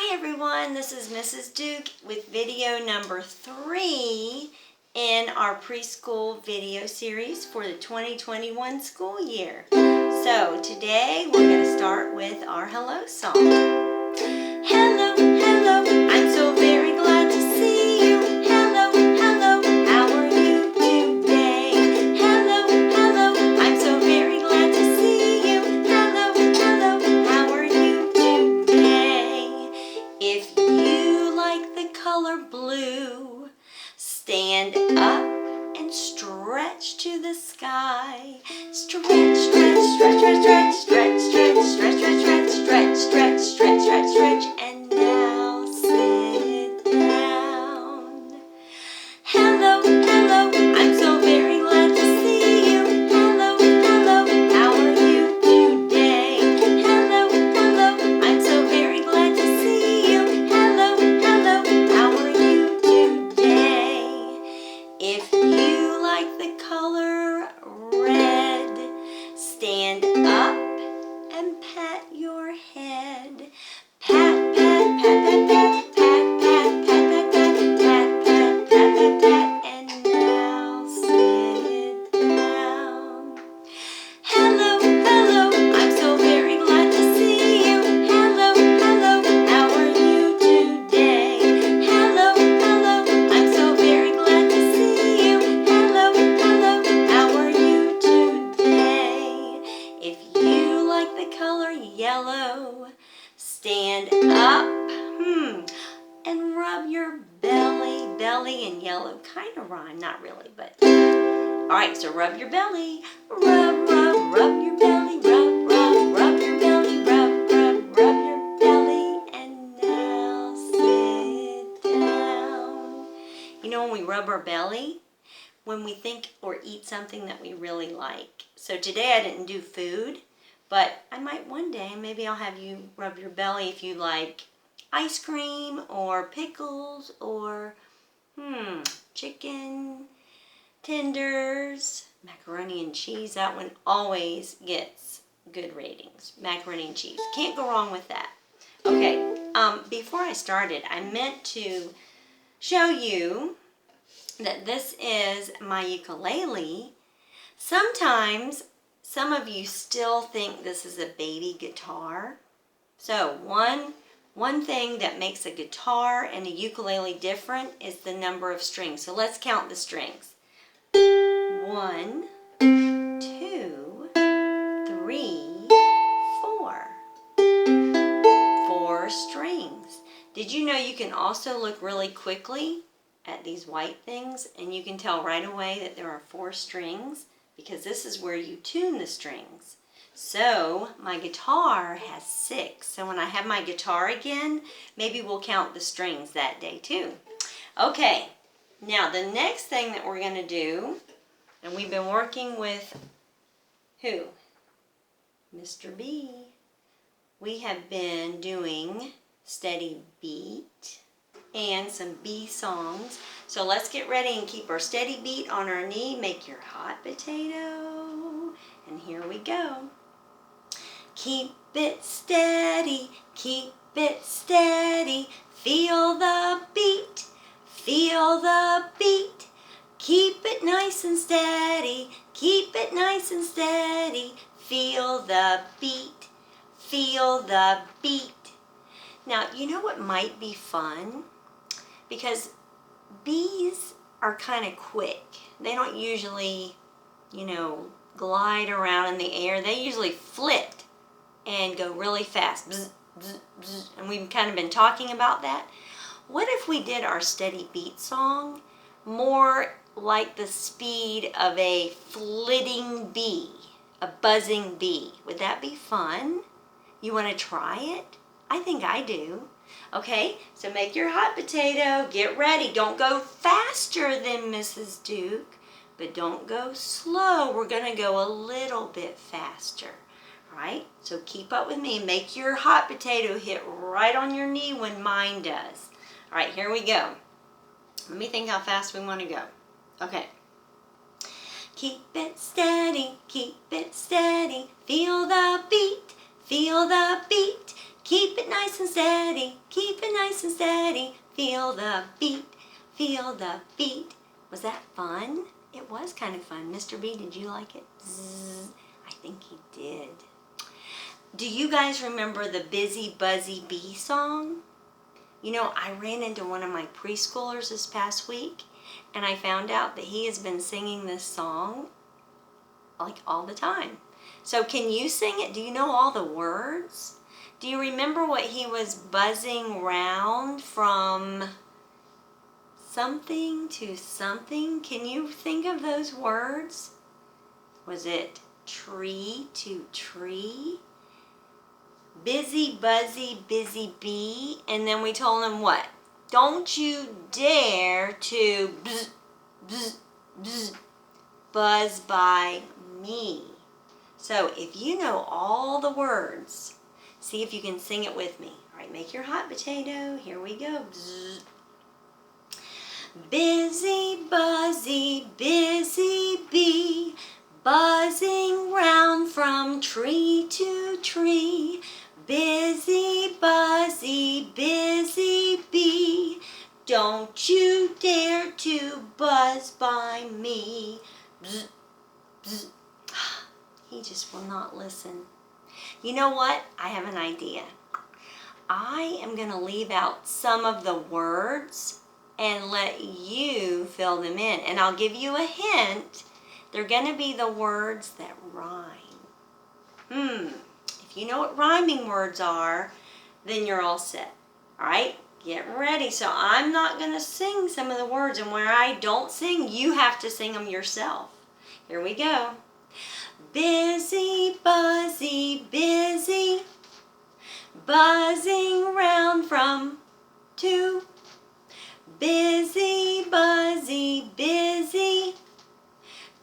Hi everyone, this is Mrs. Duke with video number 3 in our preschool video series for the 2021 school year. So today we're going to start with our hello song. Hello, hello, I'm so very glad to see you. Hello, hello, how are you today? Hello, hello, I'm so very glad to see you. Hello, hello, how are you today? If you like the color blue, stand up and stretch to the sky. Stretch, stretch, stretch, stretch, stretch, stretch, stretch, stretch, stretch, stretch, stretch, stretch, stretch, and now sit down. Hello, hello, I'm so very glad to see you. Hello, hello, how are you today? Hello, hello, I'm so very glad to see you. Hello, hello, how are you today? If you like the color red, stand up and pat your head. Pat, pat, pat, pat, pat, pat, pat, pat, pat, pat, pat, pat, pat, pat, and now sit down. Hello, hello, I'm so very glad to see you. Hello, hello, how are you today? Hello, hello, I'm so very glad to see you. Hello, hello, how are you today? If you like the color yellow, stand up and rub your belly. Belly and yellow kind of rhyme, not really, but alright, so rub your belly. Rub, rub, rub your belly. Rub, rub, rub your belly. Rub, rub, rub your belly. And now sit down. You know when we rub our belly? When we think or eat something that we really like. So today I didn't do food, but I might one day. Maybe I'll have you rub your belly if you like ice cream or pickles or chicken tenders, macaroni and cheese. That one always gets good ratings. Macaroni and cheese. Can't go wrong with that. Okay, before I started, I meant to show you that this is my ukulele. Sometimes some of you still think this is a baby guitar. So one thing that makes a guitar and a ukulele different is the number of strings. So let's count the strings. 1, 2, 3, 4. 4 strings. Did you know you can also look really quickly at these white things and you can tell right away that there are 4 strings because this is where you tune the strings. So my guitar has 6. So when I have my guitar again, maybe we'll count the strings that day too. Okay, now the next thing that we're going to do, and we've been working with who? Mr. B. We have been doing steady beat and some B songs. So let's get ready and keep our steady beat on our knee. Make your hot potato. And here we go. Keep it steady, feel the beat, feel the beat. Keep it nice and steady, keep it nice and steady. Feel the beat, feel the beat. Now, you know what might be fun? Because bees are kind of quick. They don't usually, glide around in the air. They usually flit and go really fast. Bzz, bzz, bzz. And we've kind of been talking about that. What if we did our steady beat song more like the speed of a flitting bee, a buzzing bee? Would that be fun? You want to try it? I think I do. Okay, so make your hot potato. Get ready. Don't go faster than Mrs. Duke, but don't go slow. We're going to go a little bit faster. All right, so keep up with me. Make your hot potato hit right on your knee when mine does. All right, here we go. Let me think how fast we want to go. Okay. Keep it steady, feel the beat, Keep it nice and steady, keep it nice and steady. Feel the beat, feel the beat. Was that fun? It was kind of fun. Mr. B, did you like it? Zzz. I think he did. Do you guys remember the Busy Buzzy Bee song? You know, I ran into one of my preschoolers this past week, and I found out that he has been singing this song like all the time. So can you sing it? Do you know all the words? Do you remember what he was buzzing round from something to something? Can you think of those words? Was it tree to tree? Busy, buzzy, busy bee. And then we told him what? Don't you dare to bzz, bzz, bzz, buzz by me. So if you know all the words, see if you can sing it with me. All right, make your hot potato. Here we go. Bzz. Busy, buzzy, busy bee, buzzing round from tree to tree. Busy, buzzy, busy bee, don't you dare to buzz by me. Bzz, bzz. He just will not listen. You know what? I have an idea. I am going to leave out some of the words and let you fill them in. And I'll give you a hint. They're going to be the words that rhyme. If you know what rhyming words are, then you're all set. All right? Get ready. So I'm not going to sing some of the words, and where I don't sing, you have to sing them yourself. Here we go. Busy, buzzy, busy, buzzing round from two. Busy, buzzy, busy,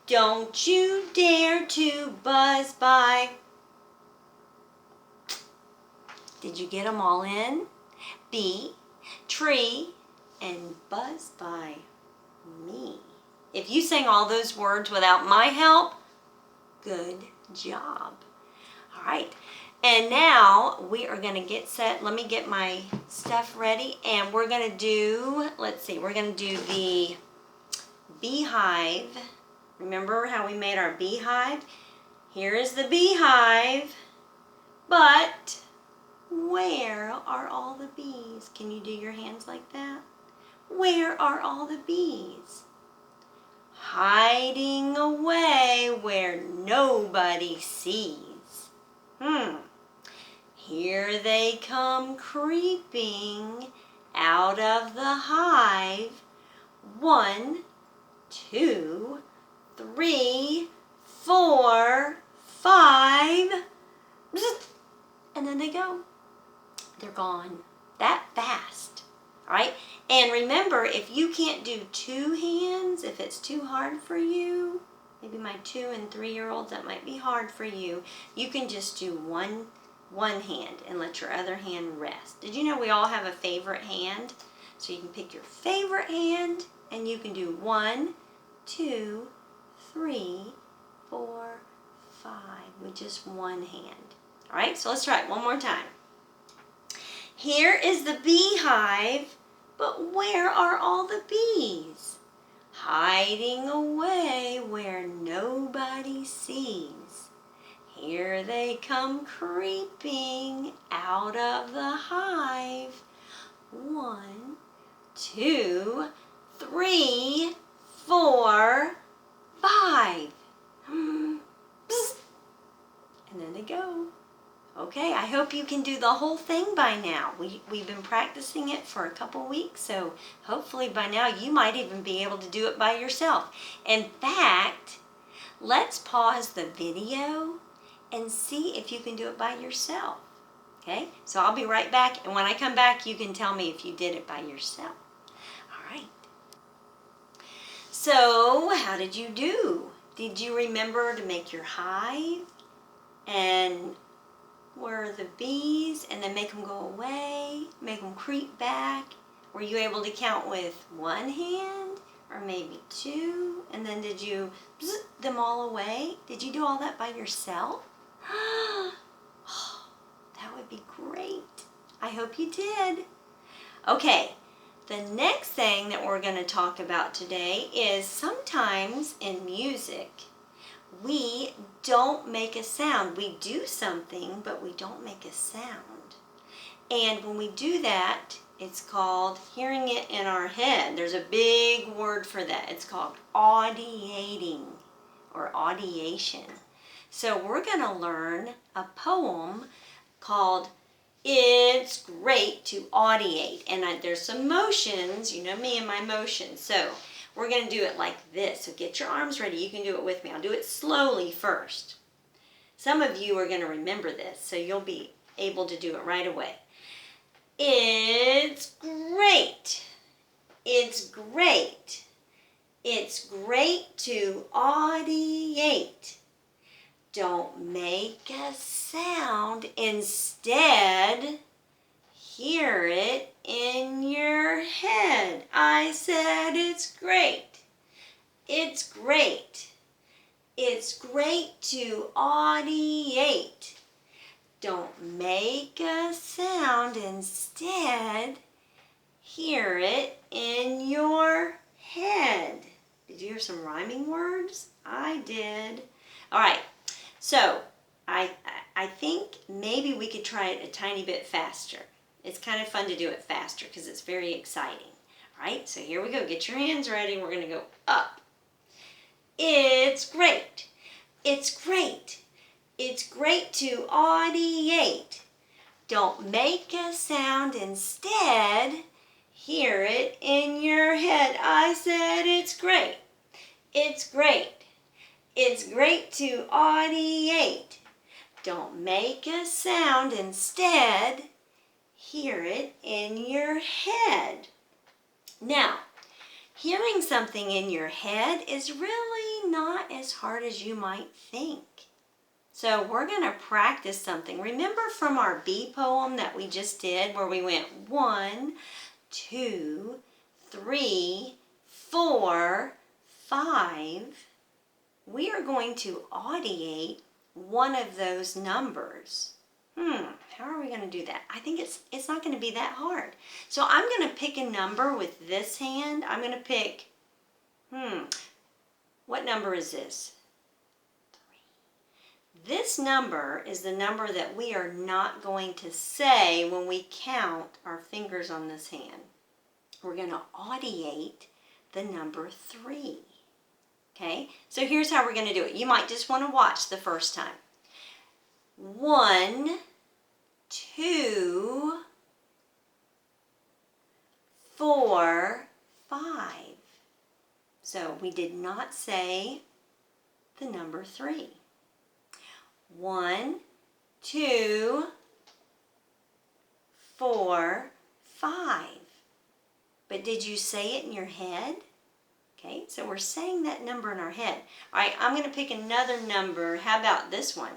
don't you dare to buzz by. Did you get them all in? Bee, tree, and buzz by me. If you sang all those words without my help, good job. All right. And now we are going to get set. Let me get my stuff ready. And we're going to do, let's see, we're going to do the beehive. Remember how we made our beehive? Here is the beehive. But where are all the bees? Can you do your hands like that? Where are all the bees? Hiding away where nobody sees. Here they come creeping out of the hive. 1, 2, 3, 4, 5. And then they go. They're gone. That fast. All right? And remember, if you can't do 2 hands, if it's too hard for you, maybe my 2- and 3-year-olds, that might be hard for you, you can just do one hand and let your other hand rest. Did you know we all have a favorite hand? So you can pick your favorite hand and you can do 1, 2, 3, 4, 5 with just one hand. All right, so let's try it one more time. Here is the beehive, but where are all the bees? Hiding away where nobody sees. Here they come creeping out of the hive. 1, 2, 3, 4, 5. And then they go. Okay, I hope you can do the whole thing by now. We've been practicing it for a couple weeks, so hopefully by now you might even be able to do it by yourself. In fact, let's pause the video and see if you can do it by yourself. Okay, so I'll be right back, and when I come back, you can tell me if you did it by yourself. All right. So, how did you do? Did you remember to make your hive? And where are the bees? And then make them go away, make them creep back. Were you able to count with 1 hand or maybe 2? And then did you bzz them all away? Did you do all that by yourself? Oh, that would be great. I hope you did. Okay, the next thing that we're going to talk about today is sometimes in music, we don't make a sound. We do something, but we don't make a sound. And when we do that, it's called hearing it in our head. There's a big word for that. It's called audiating or audiation. So we're going to learn a poem called It's Great to Audiate. And there's some motions. You know me and my motions. So we're going to do it like this. So get your arms ready. You can do it with me. I'll do it slowly first. Some of you are going to remember this, so you'll be able to do it right away. It's great. It's great. It's great to audiate. Don't make a sound. Instead, hear it in your head. I said it's great. It's great. It's great to audiate. Don't make a sound. Instead, hear it in your head. Did you hear some rhyming words? I did. All right. So, I think maybe we could try it a tiny bit faster. It's kind of fun to do it faster because it's very exciting. All right, so here we go. Get your hands ready. We're going to go up. It's great. It's great. It's great to audiate. Don't make a sound. Instead, hear it in your head. I said it's great. It's great. It's great to audiate. Don't make a sound. Instead, hear it in your head. Now, hearing something in your head is really not as hard as you might think. So we're going to practice something. Remember from our B poem that we just did where we went 1, 2, 3, 4, 5. We are going to audiate one of those numbers. How are we going to do that? I think it's not going to be that hard. So I'm going to pick a number with this hand. I'm going to pick, what number is this? 3. This number is the number that we are not going to say when we count our fingers on this hand. We're going to audiate the number 3. Okay, so here's how we're going to do it. You might just want to watch the first time. 1, 2, 4, 5. So we did not say the number 3. 1, 2, 4, 5. But did you say it in your head? Okay, so we're saying that number in our head. All right, I'm going to pick another number. How about this one?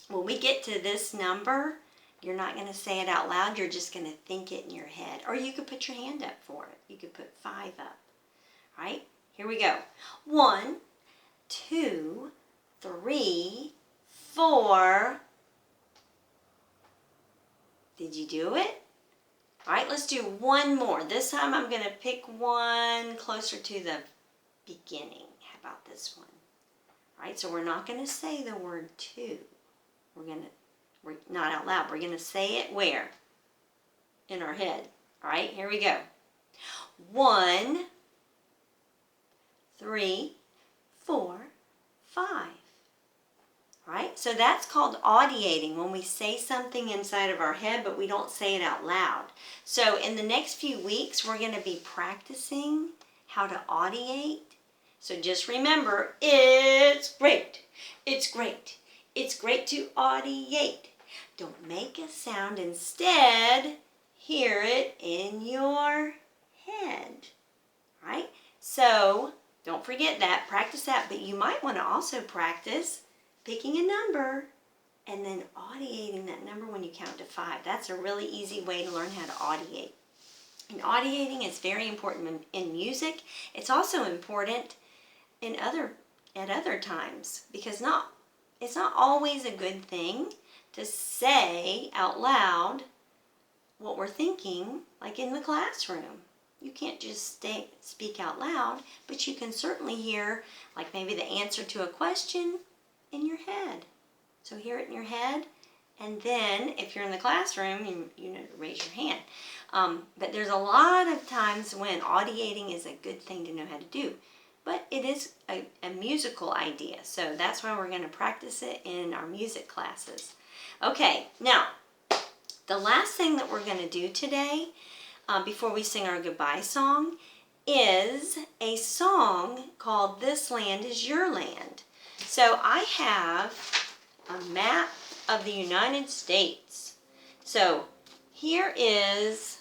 When we get to this number, you're not going to say it out loud. You're just going to think it in your head. Or you could put your hand up for it. You could put 5 up. All right, here we go. 1, 2, 3, 4. Did you do it? All right, let's do one more. This time I'm going to pick one closer to the beginning. How about this one? All right, so we're not going to say the word 2. We're not out loud. We're going to say it where? In our head. All right, here we go. 1, 3, 4, 5. All right, so that's called audiating, when we say something inside of our head, but we don't say it out loud. So in the next few weeks, we're going to be practicing how to audiate. So just remember, it's great. It's great. It's great to audiate. Don't make a sound. Instead, hear it in your head. All right, so don't forget that. Practice that, but you might want to also practice picking a number and then audiating that number when you count to 5. That's a really easy way to learn how to audiate. And audiating is very important in music. It's also important at other times because it's not always a good thing to say out loud what we're thinking, like in the classroom. You can't just speak out loud, but you can certainly hear, like maybe the answer to a question in your head. So hear it in your head, and then if you're in the classroom, you know to raise your hand. But there's a lot of times when audiating is a good thing to know how to do. But it is a musical idea, so that's why we're going to practice it in our music classes. Okay, now, the last thing that we're going to do today, before we sing our goodbye song, is a song called This Land Is Your Land. So I have a map of the United States. So here is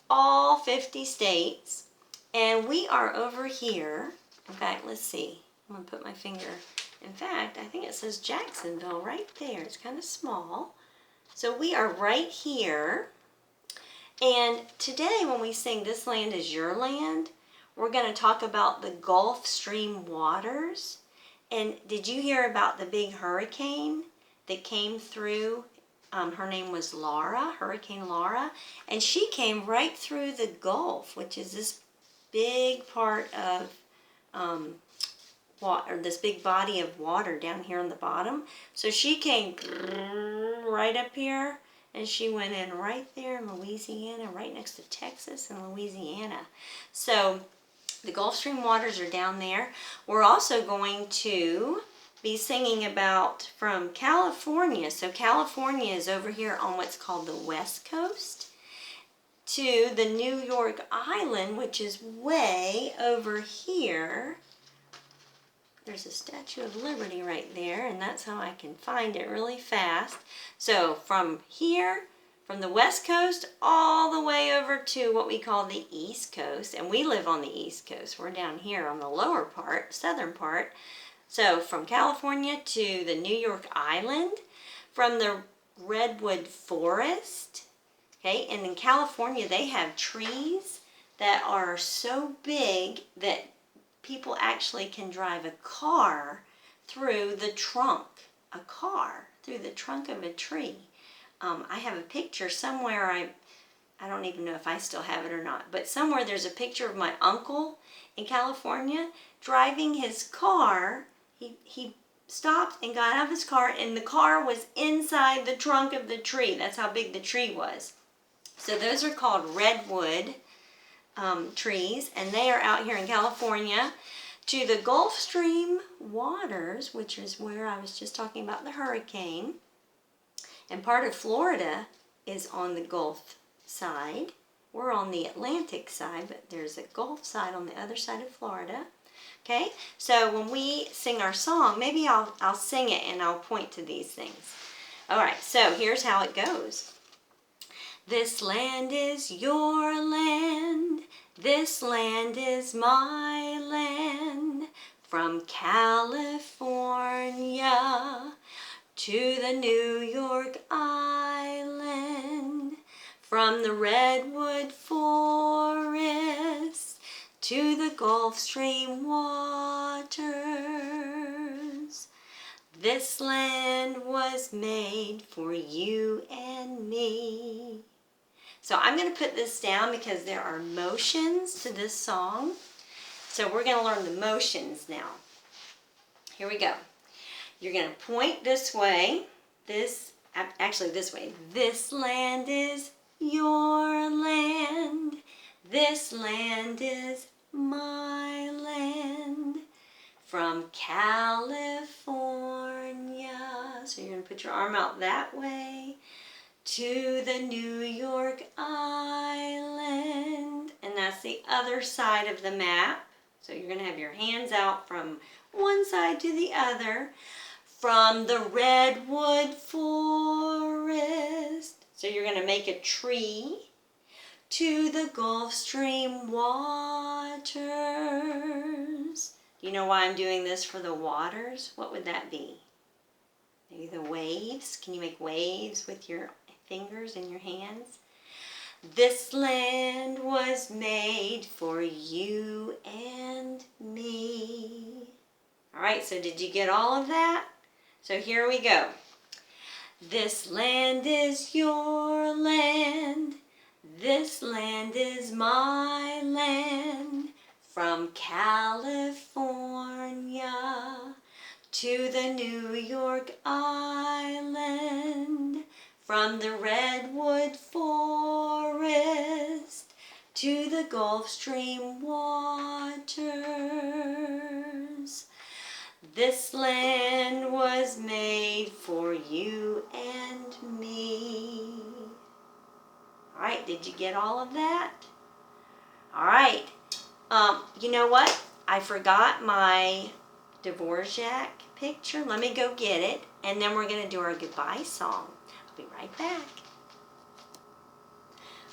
all 50 states, and we are over here. In fact, let's see. I'm going to put my finger. In fact, I think it says Jacksonville right there. It's kind of small. So we are right here. And today when we sing This Land Is Your Land, we're going to talk about the Gulf Stream waters. And did you hear about the big hurricane that came through? Her name was Laura, Hurricane Laura. And she came right through the Gulf, which is this big part of this big body of water down here on the bottom. So she came right up here, and she went in right there in Louisiana, right next to Texas and Louisiana. So the Gulf Stream waters are down there. We're also going to be singing about from California. So California is over here on what's called the West Coast, to the New York Island, which is way over here. There's a Statue of Liberty right there, and that's how I can find it really fast. So from here, from the West Coast, all the way over to what we call the East Coast, and we live on the East Coast. We're down here on the lower part, southern part. So from California to the New York Island, from the Redwood Forest. Okay, and in California, they have trees that are so big that people actually can drive a car through the trunk. A car through the trunk of a tree. I have a picture somewhere, I don't even know if I still have it or not, but somewhere there's a picture of my uncle in California driving his car. He stopped and got out of his car, and the car was inside the trunk of the tree. That's how big the tree was. So those are called redwood trees, and they are out here in California. To the Gulf Stream waters, which is where I was just talking about the hurricane, and part of Florida is on the Gulf side. We're on the Atlantic side, but there's a Gulf side on the other side of Florida. Okay, so when we sing our song, maybe I'll sing it and I'll point to these things. All right, so here's how it goes. This land is your land, this land is my land, from California to the New York Island, from the Redwood Forest to the Gulf Stream waters. This land was made for you and me. So I'm going to put this down because there are motions to this song. So we're going to learn the motions now. Here we go. You're going to point this way. Actually this way. This land is your land. This land is my land. From California. So you're going to put your arm out that way. To the New York Island. And that's the other side of the map. So you're going to have your hands out from one side to the other. From the Redwood Forest. So you're going to make a tree. To the Gulf Stream waters. Do you know why I'm doing this for the waters? What would that be? Maybe the waves. Can you make waves with your fingers and your hands? This land was made for you and me. All right, so did you get all of that? So here we go. This land is your land. This land is my land. From California to the New York Island. From the redwood forest to the Gulf Stream waters. This land was made for you and me. All right, did you get all of that? All right. You know what? I forgot my Dvorak picture. Let me go get it, and then we're going to do our goodbye song. I'll be right back.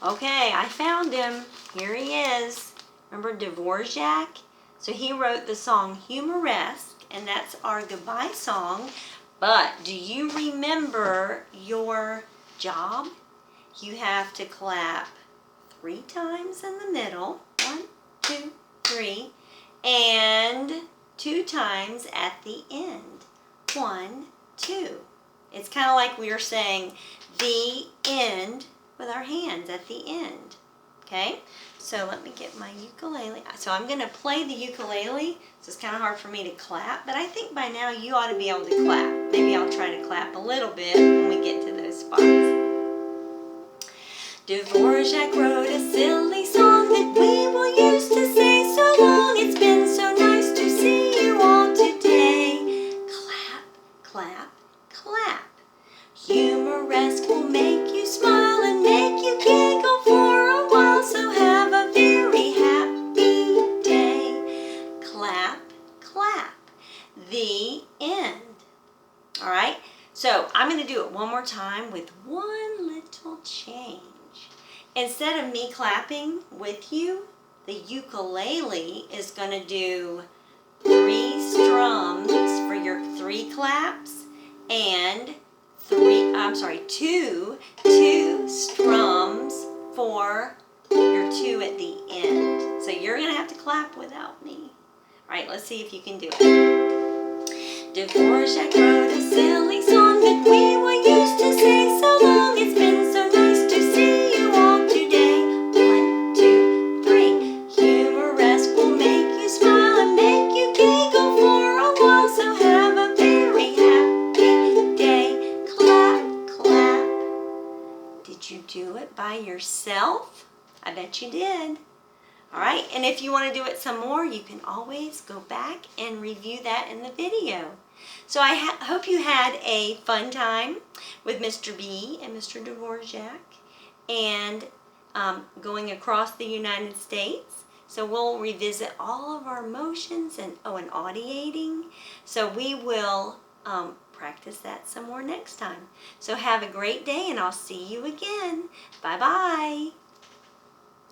Okay, I found him. Here he is. Remember Dvorak? So he wrote the song Humoresque, and that's our goodbye song. But do you remember your job? You have to clap 3 times in the middle. 1, 2, 3. And 2 times at the end. 1, 2. It's kind of like we are saying the end with our hands at the end. Okay? So let me get my ukulele. So I'm going to play the ukulele. So it's kind of hard for me to clap, but I think by now you ought to be able to clap. Maybe I'll try to clap a little bit when we get to those spots. Dvorak wrote a silly song that we will use to say so long. It's been so nice to see you all today. Clap, clap, clap. Humoresque will make you smile and make you giggle for a while. So have a very happy day. Clap, clap. The end. All right? So I'm going to do it one more time with one little change. Instead of me clapping with you, the ukulele is going to do 3 strums for your 3 claps and 2 strums for your 2 at the end. So you're going to have to clap without me. All right, let's see if you can do it. Dvorak wrote a silly song that we will use to say so long. It's been so nice to see you all today. 1, 2, 3. Humoresque will make you smile and make you giggle for a while. So have a very happy day. Clap, clap. Did you do it by yourself? I bet you did. All right, and if you want to do it some more, you can always go back and review that in the video. So I hope you had a fun time with Mr. B and Mr. Dvorak and going across the United States. So we'll revisit all of our motions and audiating. So we will practice that some more next time. So have a great day, and I'll see you again. Bye-bye.